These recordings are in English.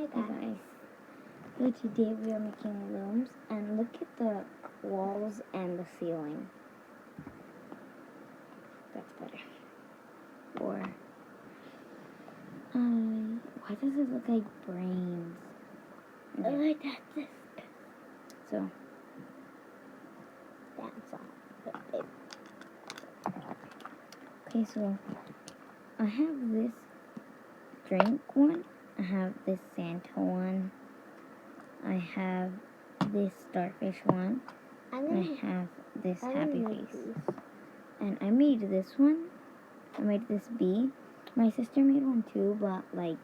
Hi Hey guys, so today we are making looms, and look at the walls and the ceiling. That's better. Or, why does it look like brains? Oh, like that. So, That's all. okay, so I have this drink one, I have this Santa one, I have this starfish one, and I have this happy face. And I made this one. I made this bee. My sister made one too, but like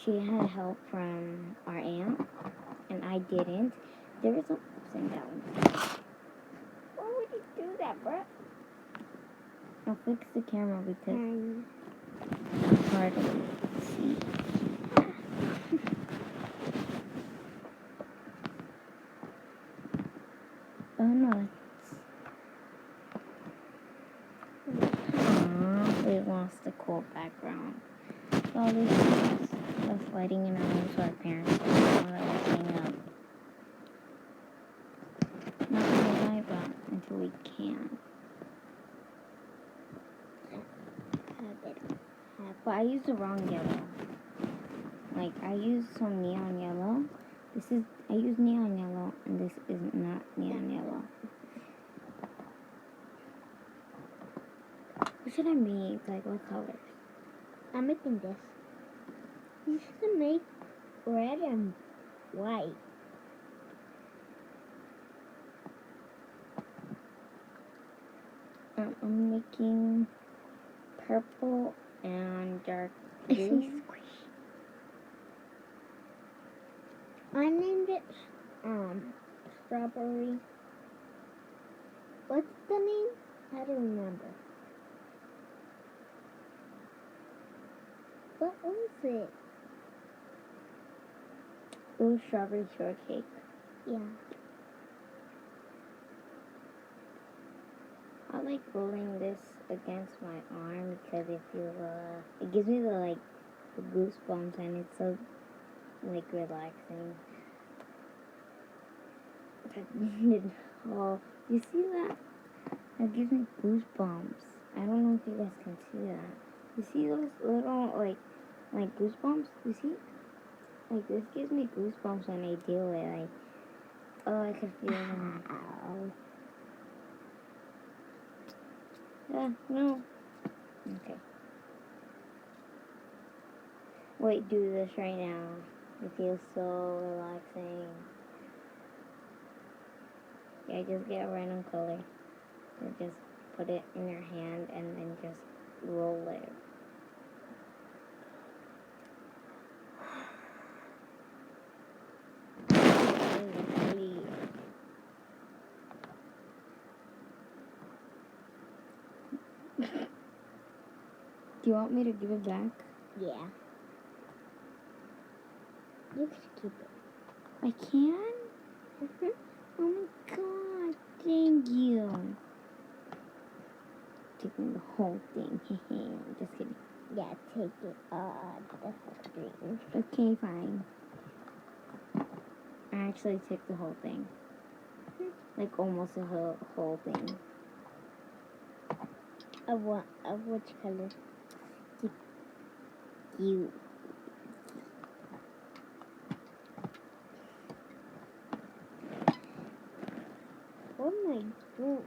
she had help from our aunt, and I didn't. There was ups and downs. Why would you do that, bro? I'll fix the camera because it's hard to see. Oh no, we lost the cool background. All this is us lighting in our room so our parents don't know that we're staying up. Not gonna lie, but until we can. But I used the wrong yellow. Like, I used some neon yellow. I used neon yellow, and this is not neon yellow. What should I make? Like, what colors? I'm making this. You should make red and white. I'm making purple and dark blue. I named it strawberry. What's the name? I don't remember. What was it? It was strawberry shortcake. Yeah. I like rolling this against my arm because it gives me the goosebumps, and it's so relaxing. Oh, you see that? That gives me goosebumps. I don't know if you guys can see that. You see those little like goosebumps? You see? Like, this gives me goosebumps when I do it. Like, oh, I can feel them. Ow. No. Okay. Wait, do this right now. It feels so relaxing. Yeah, just get a random color. And just put it in your hand and then just roll it. Do you want me to give it back? Yeah. You can keep it. I can? Oh my god, thank you. Taking the whole thing. I'm just kidding. Yeah, take it the screen. Okay, fine. I actually took the whole thing. Like, almost the whole thing. Of which color? You. What am I doing?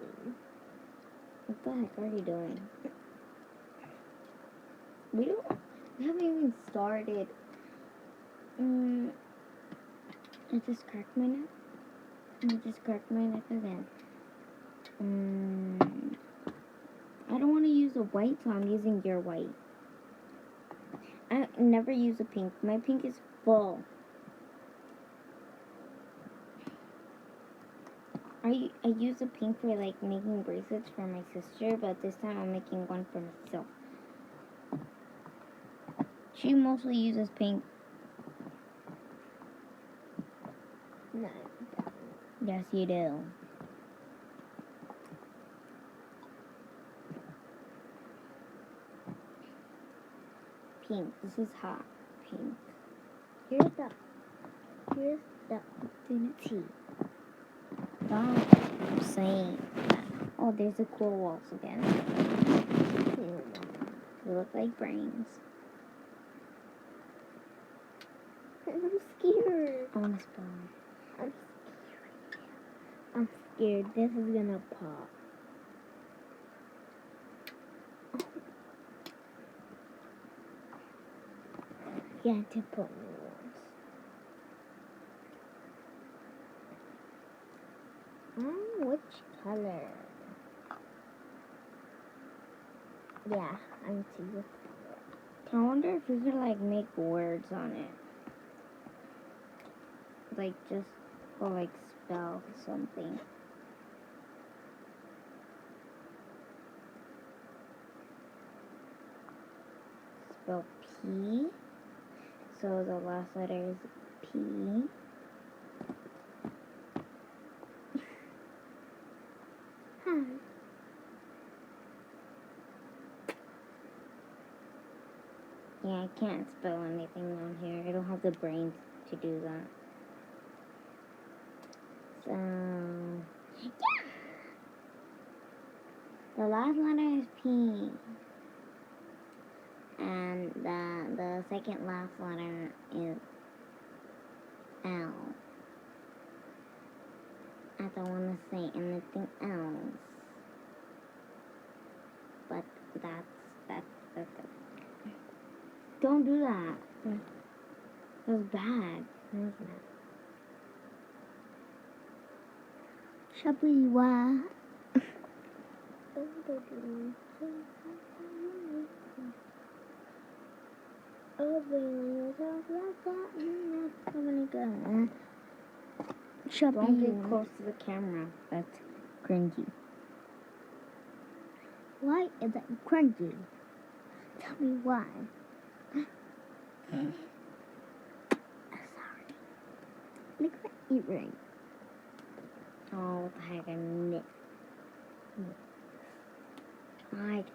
What the heck are you doing? We haven't even started. I just cracked my neck. I just cracked my neck again. I don't want to use a white, so I'm using your white. I never use a pink. My pink is full. I use a pink for like making bracelets for my sister, but this time I'm making one for myself. She mostly uses pink. No. Yes, you do. Pink. This is hot. Pink. Here's the T. Stop saying that. Oh, there's the cool walls again. They look like brains. I'm scared. I want to spell it. I'm scared. This is gonna pop. Yeah, to put new ones. Which color? Yeah, I'm seeing. I wonder if we could like make words on it. Like just or like spell something. Spell P. So the last letter is P. Huh. Yeah, I can't spell anything on here. I don't have the brains to do that. So yeah. The last letter is P. And the second last letter is L. I don't want to say anything else. But that's. Don't do that. That was bad. Shabiwa. Don't get close to the camera. That's cringy. Why is it cringy? Tell me why. Sorry. Look at my earring. Oh, what the heck, I missed.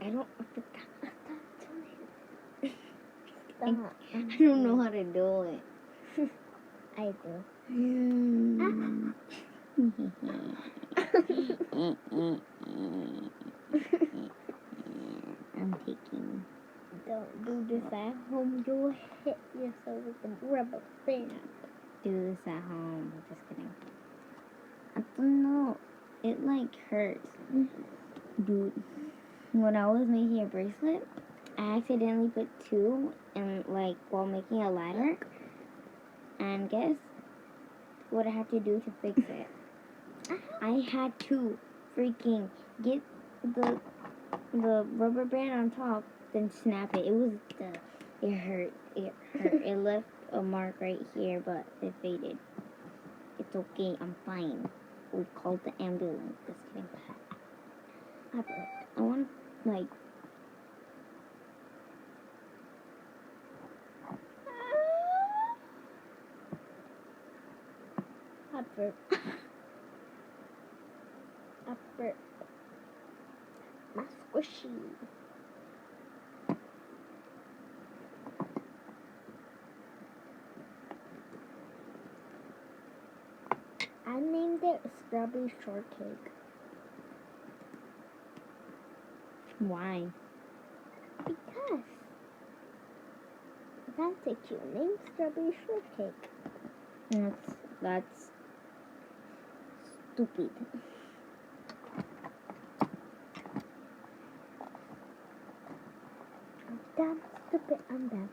I don't. I don't know how to do it. I do. I'm taking. Don't do this at home. You'll hit yourself with a rubber band. Do this at home. Just kidding. I don't know. It like hurts. Dude, when I was making a bracelet, I accidentally put two and like while making a ladder. And guess what I had to do to fix it? I had to freaking get the rubber band on top, then snap it. It hurt. It hurt. It left a mark right here, but it faded. It's okay. I'm fine. We called the ambulance. Just kidding. I want to like. Upper. Upper. My squishy. I named it Strawberry Shortcake. Why? Because that's a cute name, Strawberry Shortcake. That's stupid. Dumb, stupid, I'm dumb.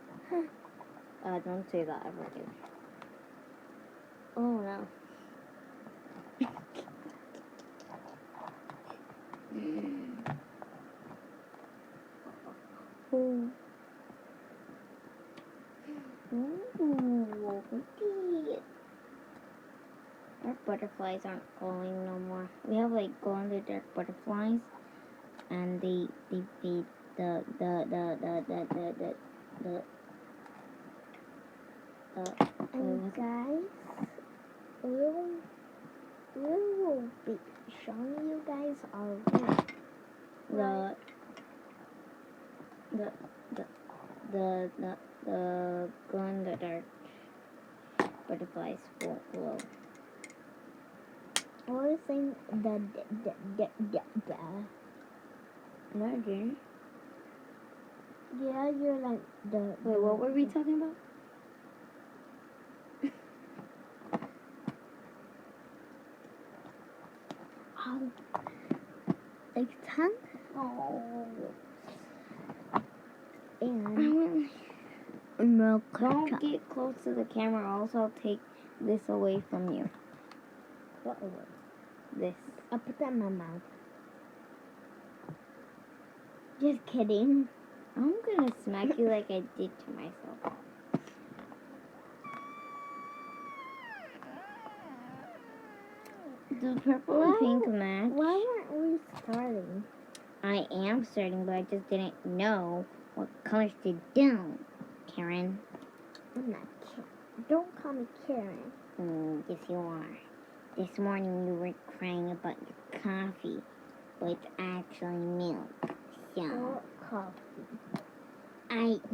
Don't say that ever again. Oh no. Ooh. Ooh, pretty. Our butterflies aren't glowing no more. We have like glow in the dark butterflies, and they feed the And guys, we will be showing you guys our room. The glow in the dark butterflies flow. I was saying the No, I didn't. yeah, you're like the. Wait, what were we talking about? Like tongue Oh. and milk. Don't get close to the camera, else I'll take this away from you. What was This. I put that in my mouth. Just kidding. I'm gonna smack you like I did to myself. Do purple and pink match? Why weren't we starting? I am starting, but I just didn't know what colors to do. Karen. I'm not Karen. Don't call me Karen. Yes, you are. This morning you were crying about your coffee, but it's actually milk. So, Or coffee.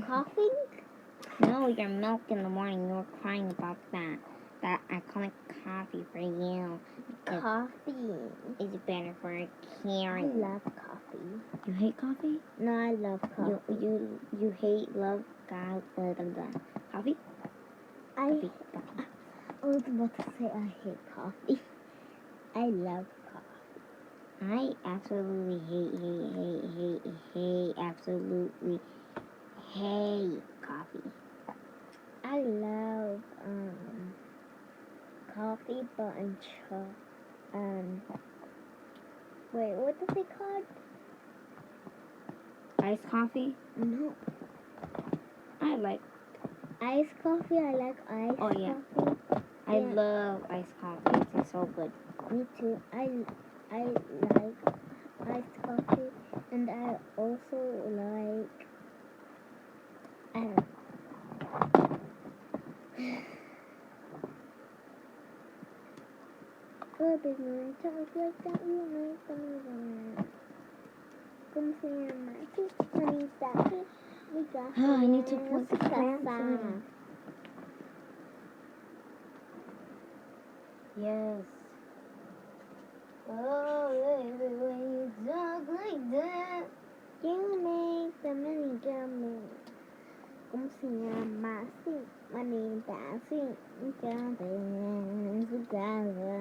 Coffee? No, your milk in the morning. You were crying about that. That I call it coffee for you. Coffee. It's better for a I Karen. love coffee. You hate coffee? No, I love coffee. You hate love God coffee? I was about to say I hate coffee. I love coffee. I absolutely absolutely hate coffee. I love coffee, but wait, what is it called? Iced coffee? No, I like. iced coffee. I like iced Oh, yeah. coffee. I Yeah. love iced coffee. It tastes so good. Me too. I like iced coffee, and I also like. I don't know. Good big man, talk like that, you make the movie. Come see my teeth, money, daddy. We got Oh, I need to put the plants in. Yes. Oh, when you talk like that. You make the money dummy. Come see my seat, money, daddy. We got it together.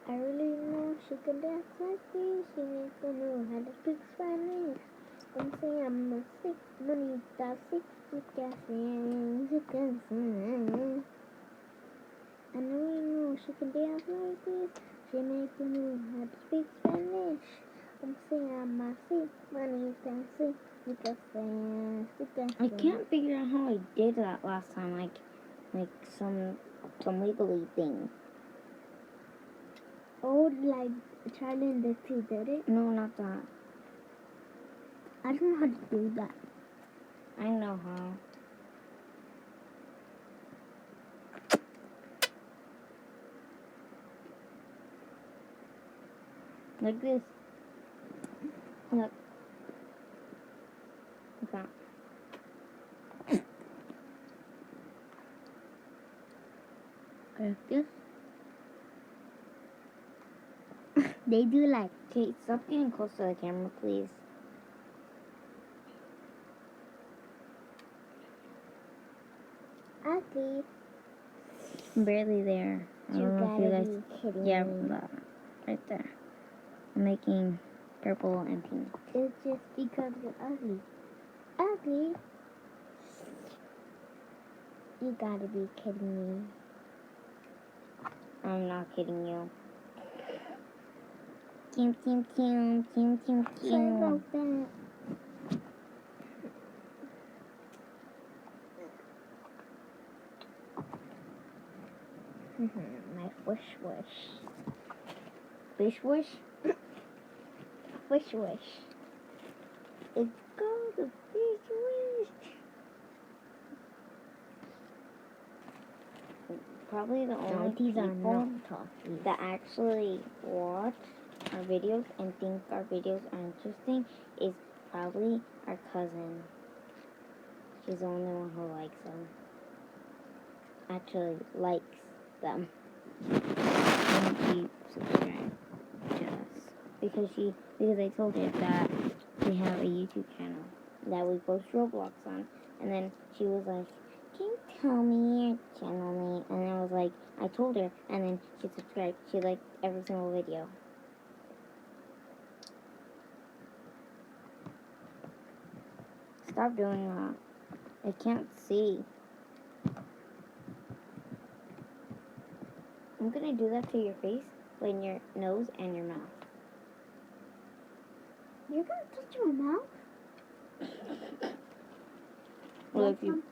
I really know she can dance like me. She needs to know how to speak Spanish. Come see I'm a sick, money, daddy. We got it together. I know she can dance like this. She makes me know how to speak Spanish. I'm saying my seat, money, dancing. We can dance, we can I can't figure out how I did that last time. Like some wiggly thing. Oh, like Charlie and the Two did it? No, not that. I don't know how to do that. I know how. Like this. Look. Like that. Like this? They do like. Okay, stop getting close to the camera, please. Ugly. I'm barely there. I You don't know if you gotta guys. be kidding Yeah, me. right there. I'm making purple and pink. It's just because you're ugly. Ugly? You gotta be kidding me. I'm not kidding you. Kim. Sorry about that. My wish. Wish. Wish. It's called a wish. Probably the only These are people not toffees. that actually watch our videos and think our videos are interesting is probably our cousin. She's the only one who likes them. actually likes them when she subscribed to us. Because I told her that we have a YouTube channel that we post Roblox on. And then she was like, can you tell me your channel name? And I was like, I told her. And then she subscribed. She liked every single video. Stop doing that. I can't see. I'm gonna do that to your face, but in your nose and your mouth. You're gonna touch my mouth? Well, if you...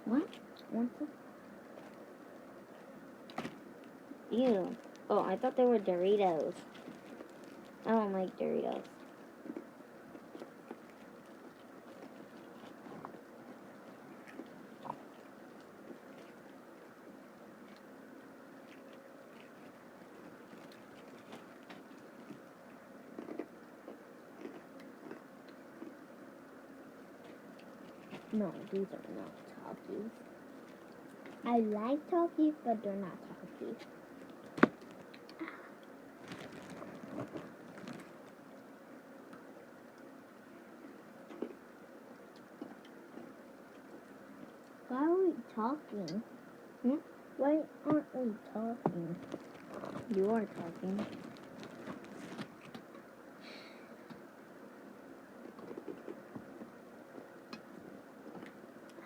What? Want some? Ew. Oh, I thought they were Doritos. I don't like Doritos. No, these are not Talkies. I like Talkies, but they're not Talkies. Why are we talking? Hmm? Why aren't we talking? You are talking.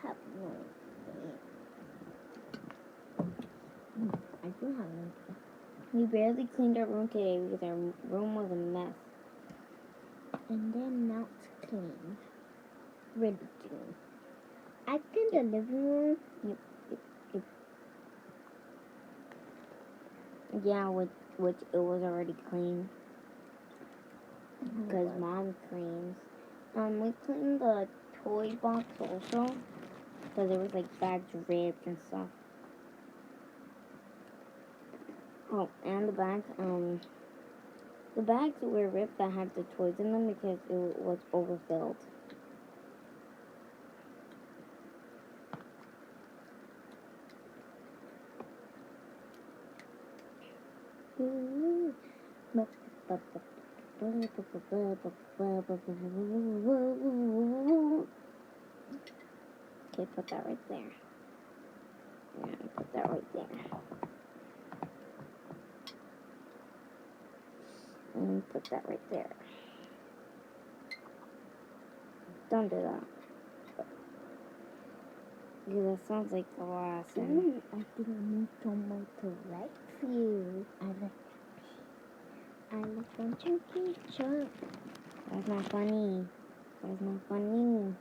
Have no idea. I do have no idea. We barely cleaned our room today because our room was a mess. And then now it's clean. Really clean. I cleaned the living room. Yeah, which it was already clean. Because What? Mom cleans. We cleaned the toy box also. Because there was like bags ripped and stuff. Oh, and the bags were ripped that had the toys in them because it was overfilled. Okay, put that right there. And put that right there. And put that right there. Don't do that. Because that sounds like the last one. Ooh, I didn't need tomato likes you. I like one chunky chunk. That's not funny. That's not funny.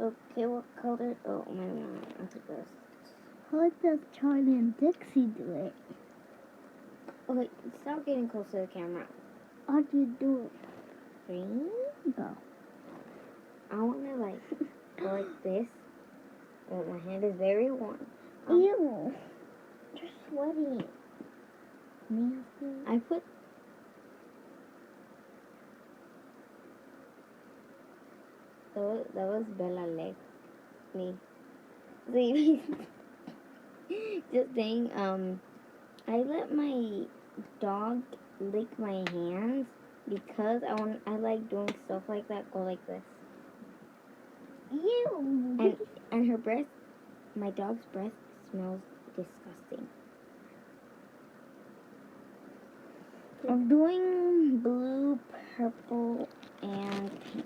Okay, what color? Oh, my mom. I took this. How does Charlie and Dixie do it? Okay, stop getting close to the camera. How do you do it? 3. Go. I want to like go like this. Oh, my hand is very warm. Ew. You're sweating. Nasty. I put. That was Bella leg. Me. See, just saying. I let my dog lick my hands because I like doing stuff like that. Go like this. Ew. And her breath, my dog's breath smells disgusting. I'm doing blue, purple, and pink.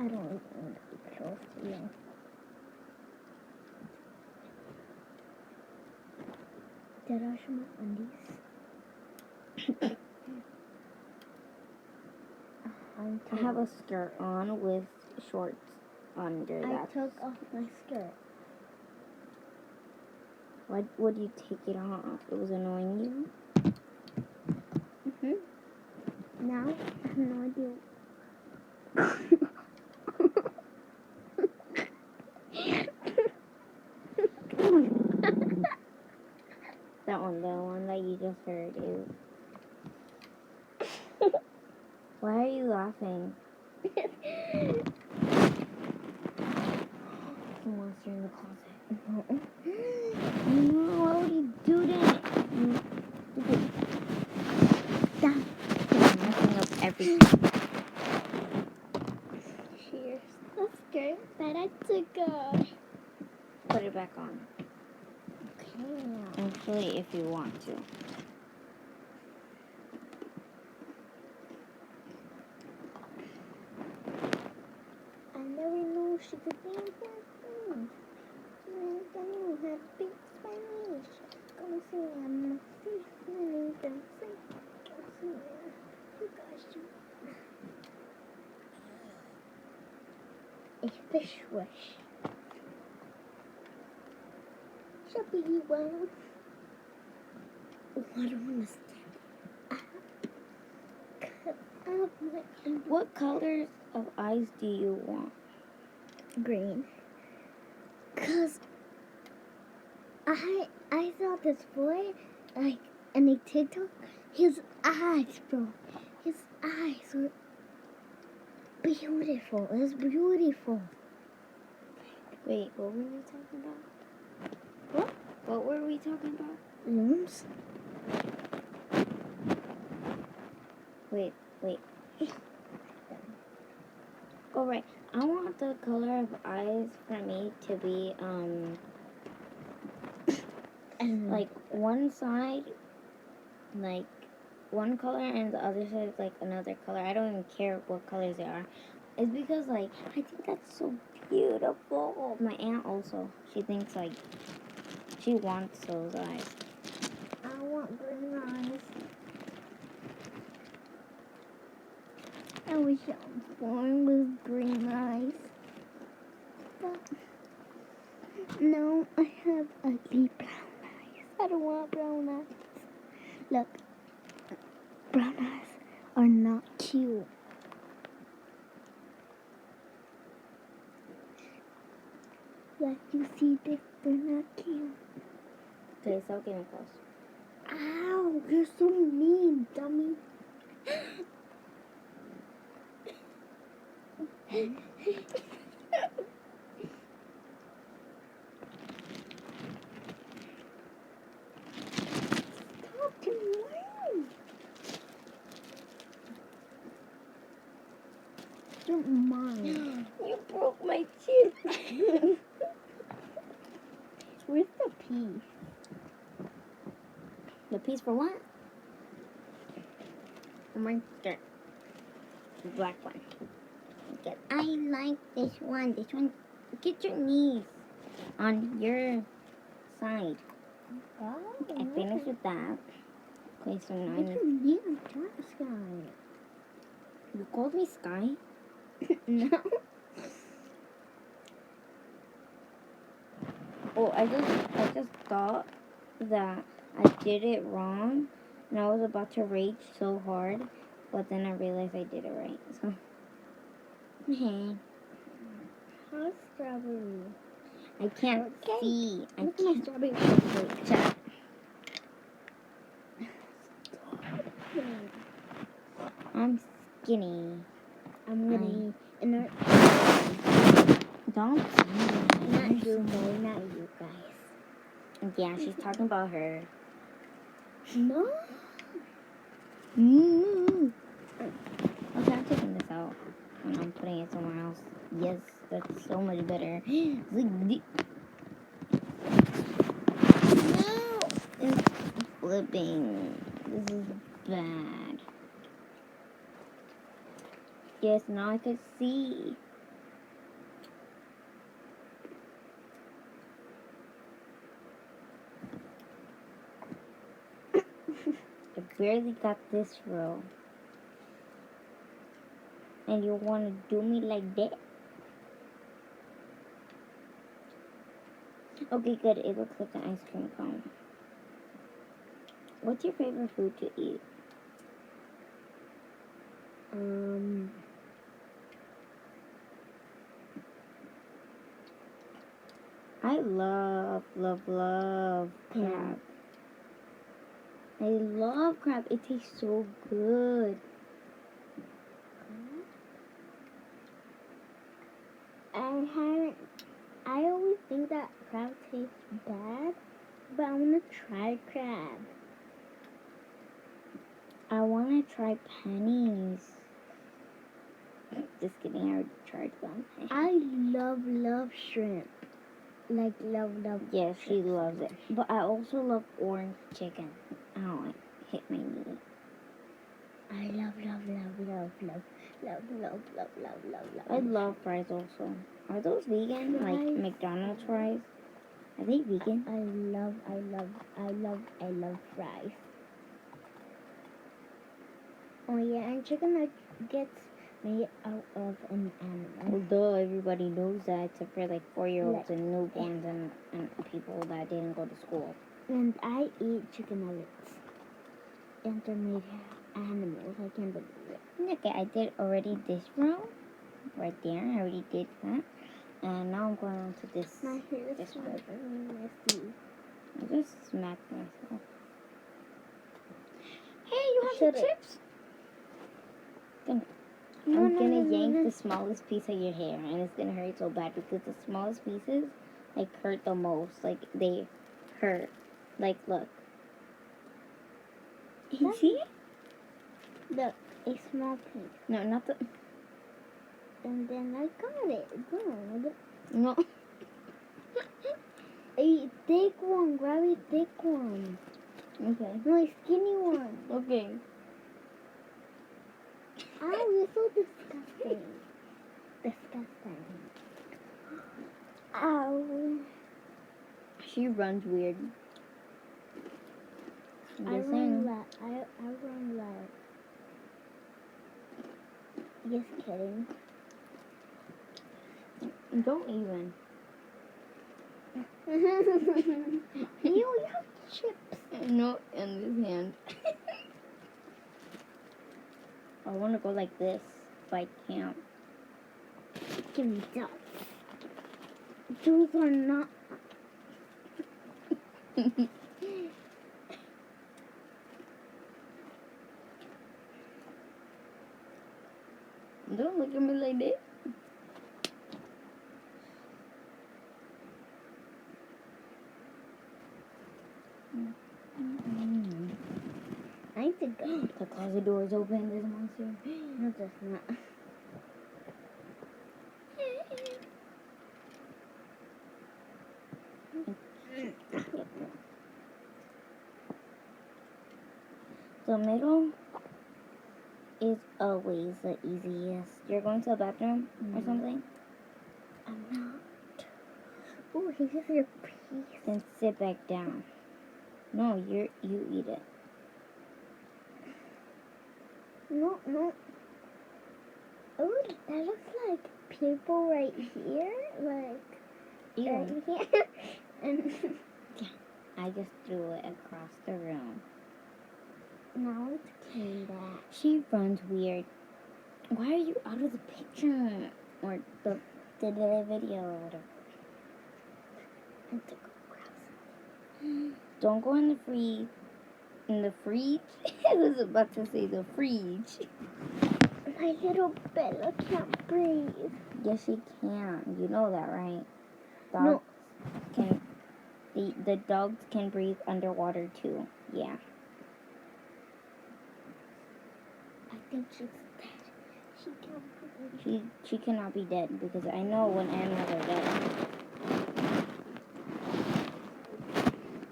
I don't even want to be close to you. Did I show my undies? I have a skirt on with shorts under I that. took off my skirt. Why would you take it off? It was annoying you? Now, I have no idea. That one, the one that you just heard is. Why are you laughing? Monster in the closet. No, why would you do that? Stop. You're messing up everything. Cheers. That's good. That I took Put it back on. Okay. Actually, if you want to. I never knew she could dance that thing. She never knew how to speak Spanish. Como se llama? Sí, nenita, sí. Como se llama? You guys should. A fish wish. Shoppy world. Oh, I don't understand. What colors of eyes do you want? Green. Cause I saw this boy like in a TikTok. His eyes, bro. His eyes were beautiful. It was beautiful. Wait, what were we talking about? What? What were we talking about? Looms. Wait. Oh, right. I want the color of eyes for me to be, like, one side, like, one color, and the other side is, like, another color. I don't even care what colors they are. It's because, like, I think that's so beautiful. My aunt also, she thinks, like, she wants those eyes. I want green eyes. I wish I was born with green eyes. But no, I have ugly brown eyes. I don't want brown eyes. Look, brown eyes are not cute. Like you see this, they're not cute. Okay, stop getting close. Ow, you're so mean, dummy. Stop lying. You're mine. You broke my teeth. Where's the piece? The piece for what? Right there. The black one. Okay, I like this one. This one. Get your knees on your side. Oh, I finished with that. Okay, so now I Get need... your knee on Travis guy. You called me Sky? No. Oh, I just thought that I did it wrong, and I was about to rage so hard, but then I realized I did it right. So, How's strawberry? I can't Okay. see. I Look at my can't. strawberry. Wait, shut up. I'm skinny. I'm gonna inert. Don't. Not you, boy. Not you guys. Yeah, she's talking about her. No. Okay, I'm taking this out and I'm putting it somewhere else. Yes, that's so much better. No. It's flipping. This is bad. Yes, now I can see. I barely got this row. And you want to do me like that? Okay, good. It looks like an ice cream cone. What's your favorite food to eat? I love crab. I love crab. It tastes so good. I always think that crab tastes bad, but I want to try crab. I want to try pennies. Just kidding, I already tried them. I love shrimp. Like, love. Yeah, she loves it. But I also love orange chicken. Oh, it hit my knee. I love. I love fries also. Are those vegan? Like Fries. McDonald's fries? Are they vegan? I love fries. Oh yeah, and chicken nuggets made out of an animal. Well, duh, everybody knows that except for like 4-year-olds Like- and newborns and people that didn't go to school. And I eat chicken nuggets. And they're made animals. I can't believe it. Okay, I did already this row. Right there, I already did that. And now I'm going on to this. My hair is This one. really messy. I just smacked myself. Hey, you have Shut the it. chips? I'm gonna yank the smallest piece of your hair, and it's gonna hurt so bad because the smallest pieces like hurt the most. Like they hurt. Like look. You see it? Look, a small piece. No, not the. And then I got it. Good. No. A thick one. Grab a thick one. Okay. No, a skinny one. Okay. Ow, you're so disgusting. Disgusting. Ow. She runs weird. I'm I just run saying. left. I run left. Just kidding. Don't even. You have chips. No, in this hand. I want to go like this, but I can't. Give me that. Those are not. Don't look at me like that. I need to go. The closet door is open. There's a monster. No, that's not. The middle is always the easiest. You're going to the bathroom or something? I'm not. Oh, he just your piece. Then sit back down. No, you eat it. No. Oh, that looks like people right here. Like, Ew. right here. And I just threw it across the room. now it's came back. She runs weird. Why are you out of the picture? Or the video or whatever. I have to go grab some. Don't go in the fridge. In the fridge? I was about to say the fridge. My little Bella can't breathe. Yes, she can. You know that, right? Dogs No. can. The dogs can breathe underwater too. Yeah. I think she's dead. She can't breathe. She cannot be dead because I know when animals are dead.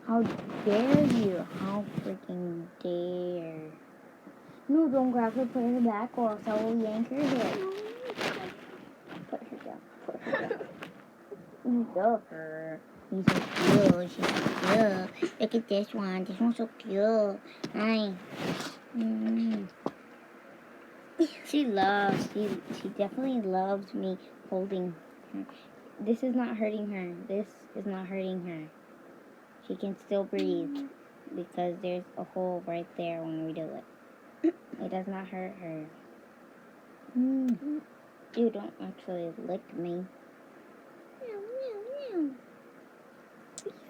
How dare you? How freaking dare. No, don't grab her, put her back or else I will yank her head. Put her down. Put her down. You love her. She's so cute. She's so cute. Look at this one. This one's so cute. Hi. She definitely loves me holding her. This is not hurting her. This is not hurting her. She can still breathe because there's a hole right there when we do it. It does not hurt her. You don't actually lick me.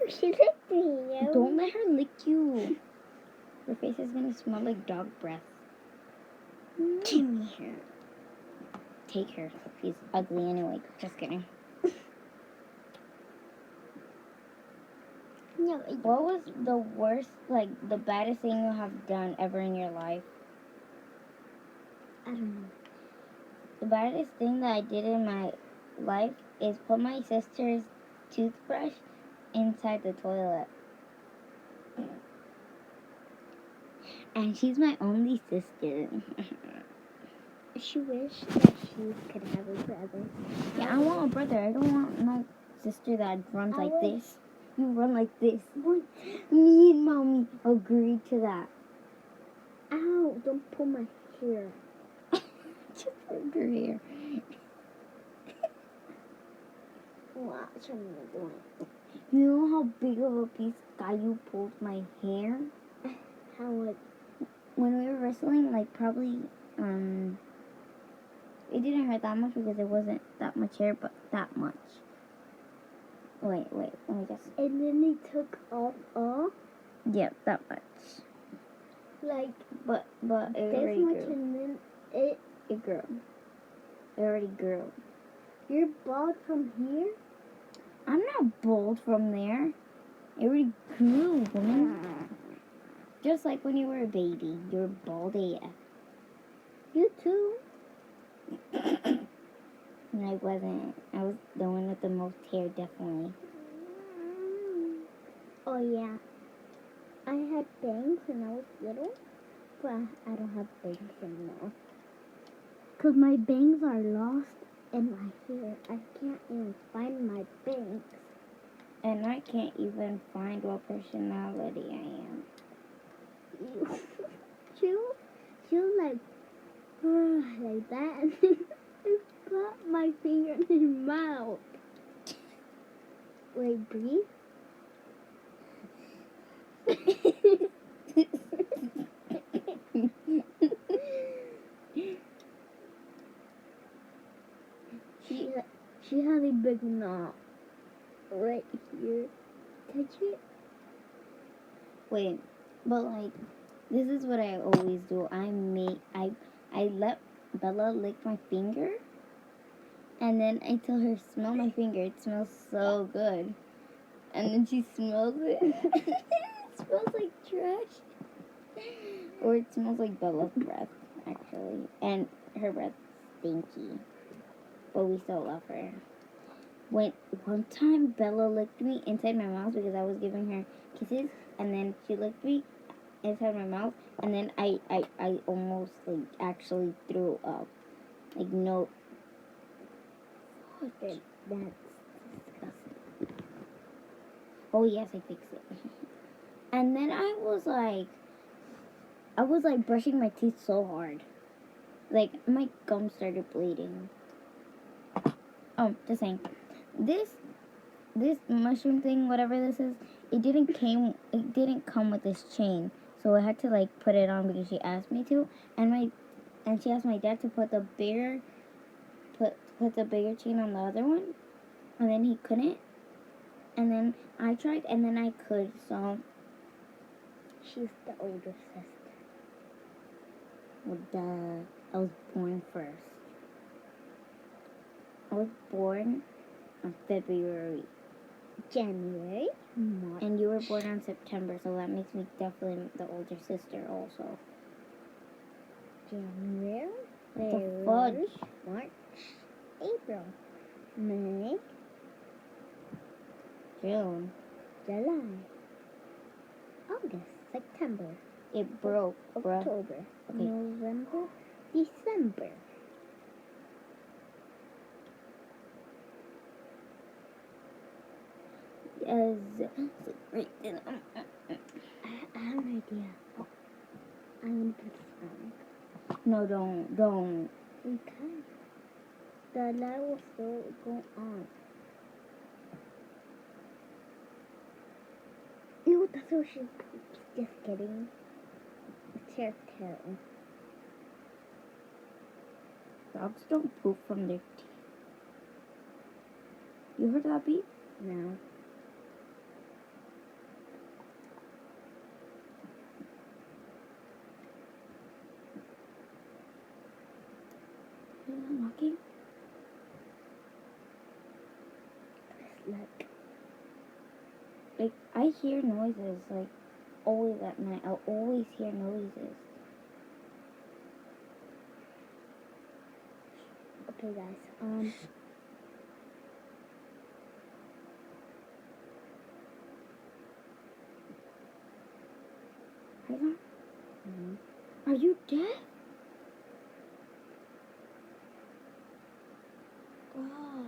She licked me. Don't let her lick you. Her face is gonna smell like dog breath. Give me her. Take her. She's ugly anyway. Just kidding. No, What was the worst, like, the baddest thing you have done ever in your life? I don't know. The baddest thing that I did in my life is put my sister's toothbrush inside the toilet. And she's my only sister. She wished that she could have a brother. Yeah, I want a brother. I don't want no sister that runs I like would- this. You run like this. What? Me and mommy agreed to that. Ow, don't pull my hair. Just look her hair. Watch what I'm doing. You know how big of a piece Caillou pulled my hair? How would When we were wrestling, like, probably, it didn't hurt that much because it wasn't that much hair, but that much. Wait, let me just... and then they took off all Yep, that much. like But it this already much, grew. and then it It grew. It already grew. you're bald from here. I'm not bald from there. It already grew, woman. Just like when you were a baby. You were bald AF. You too. And I wasn't. I was the one with the most hair, definitely. Oh yeah, I had bangs when I was little, but I don't have bangs anymore. Cause my bangs are lost in my hair. I can't even find my bangs. And I can't even find what personality I am. She was like, like that, and then I put my finger in her mouth. Wait, breathe. She has a big knot right here. Touch it. Wait, but like, this is what I always do. I let Bella lick my finger, and then I tell her smell my finger. It smells so good, and then she smells it. It smells like trash, or it smells like Bella's breath actually, and her breath's stinky, but we still love her. When one time Bella licked me inside my mouth because I was giving her kisses, and then she licked me inside my mouth, and then I almost like actually threw up. Like no. That's disgusting. Oh yes, I fixed it. And then I was like brushing my teeth so hard, like my gum started bleeding. Oh, just saying. This mushroom thing, whatever this is, it didn't come with this chain, so I had to like put it on because she asked me to, and she asked my dad to put the bigger chain on the other one, and then he couldn't, and then I tried, and then I could, so She's the older sister. well, duh, I was born first. I was born on February. January, March. And you were born on September, so that makes me definitely the older sister also. January, The February, fudge. March, April, May, June. July, August, September, It broke, bruh. October, Okay. November, December. Yes. Right then. I have an idea. I'm gonna put this on. No, don't. Okay. The light will still go on. Ew, that's how she poops. Just kidding. It's her tail. Dogs don't poop from their teeth. You heard that beat? No. Like, I hear noises, like, always at night. I'll always hear noises. Okay, guys. Hold on. Are you deaf? Wow.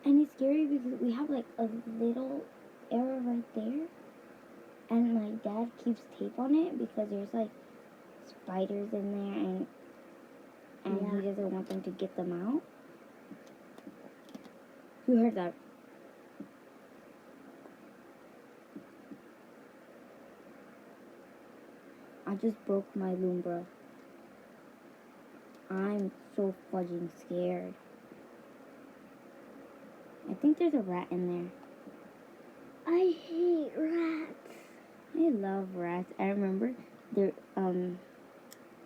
And it's scary because we have like a little arrow right there. And my dad keeps tape on it because there's like spiders in there and Yeah. he doesn't want them to get them out. You heard that? I just broke my Lumbra. I'm so fudging scared. I think there's a rat in there. I hate rats. I love rats. I remember there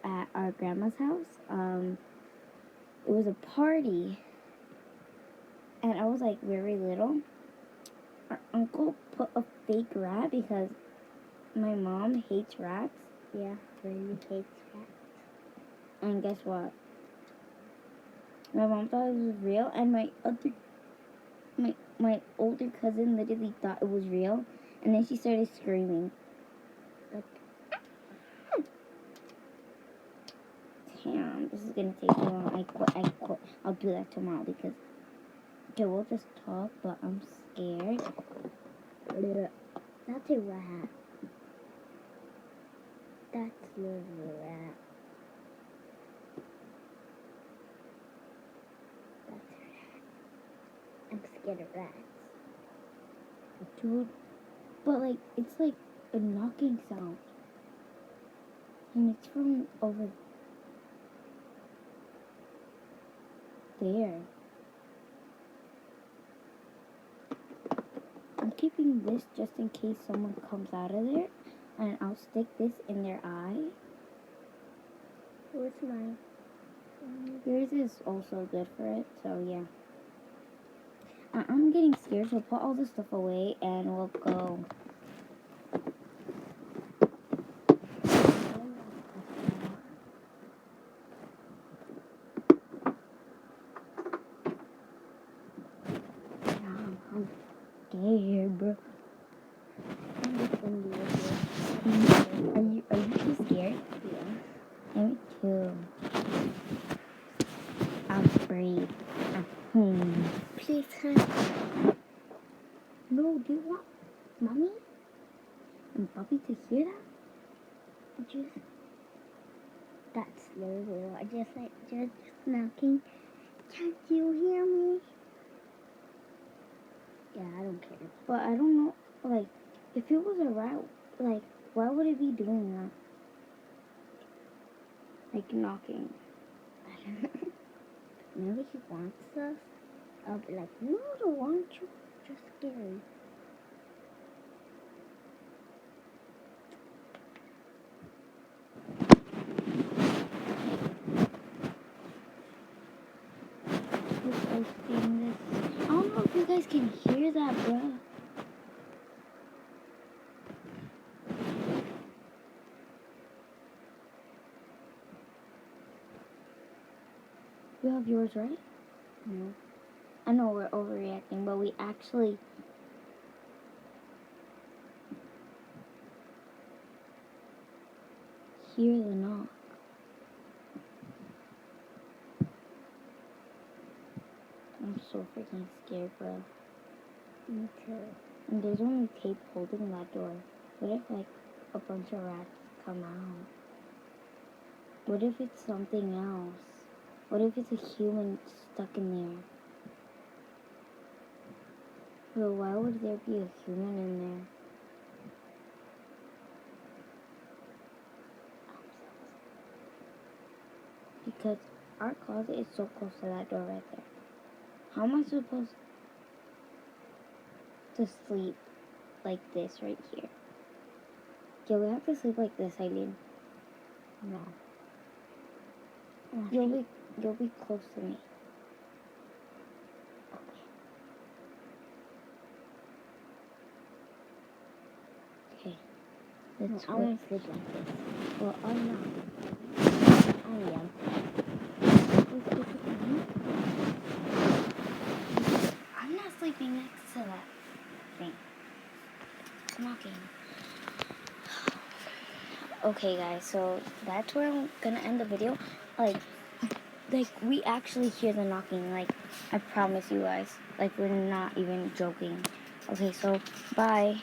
at our grandma's house, it was a party and I was like very little. Our uncle put a fake rat because my mom hates rats. Yeah, really hates rats. And guess what? My mom thought it was real, and my older cousin literally thought it was real, and then she started screaming. Like, Damn, this is gonna take too long. I quit. I'll do that tomorrow because okay, we'll just talk, but I'm scared. that's a rat. That's literally a rat. That's a rat. I'm scared of rats. Dude, but like it's like a knocking sound, and it's from over there. I'm keeping this just in case someone comes out of there, and I'll stick this in their eye. Where's mine? Yours is also good for it, so yeah. I'm getting scared, so put all this stuff away and we'll go. I'm scared, bro. Are you too scared? Yeah. Me too. I'm afraid. I'm home. Please, honey. No, do you want mommy and Bobby to hear that? That's literally I just knocking. Can't you hear me? Yeah, I don't care. But I don't know, like, if it was a rat, like, why would it be doing that? Like, knocking. I don't know. Maybe he wants us. I'll be like, no, I don't want you. Just scary. I don't know if you guys can hear that, bro. You have yours, right? No. I know we're overreacting, but we actually hear the knock. I'm so freaking scared, bro. Me too. And there's only tape holding that door. What if, like, a bunch of rats come out? What if it's something else? What if it's a human stuck in there? Bro, why would there be a human in there? Because our closet is so close to that door right there. How am I supposed to sleep like this right here? Yeah, we have to sleep like this, Eileen. No. You'll be close to me. Let's I wait. want to sleep like this. Well, I'm not. I am. I'm not sleeping next to that thing. It's knocking. Okay, guys, so that's where I'm gonna end the video. Like we actually hear the knocking. Like, I promise you guys. Like, we're not even joking. Okay, so bye.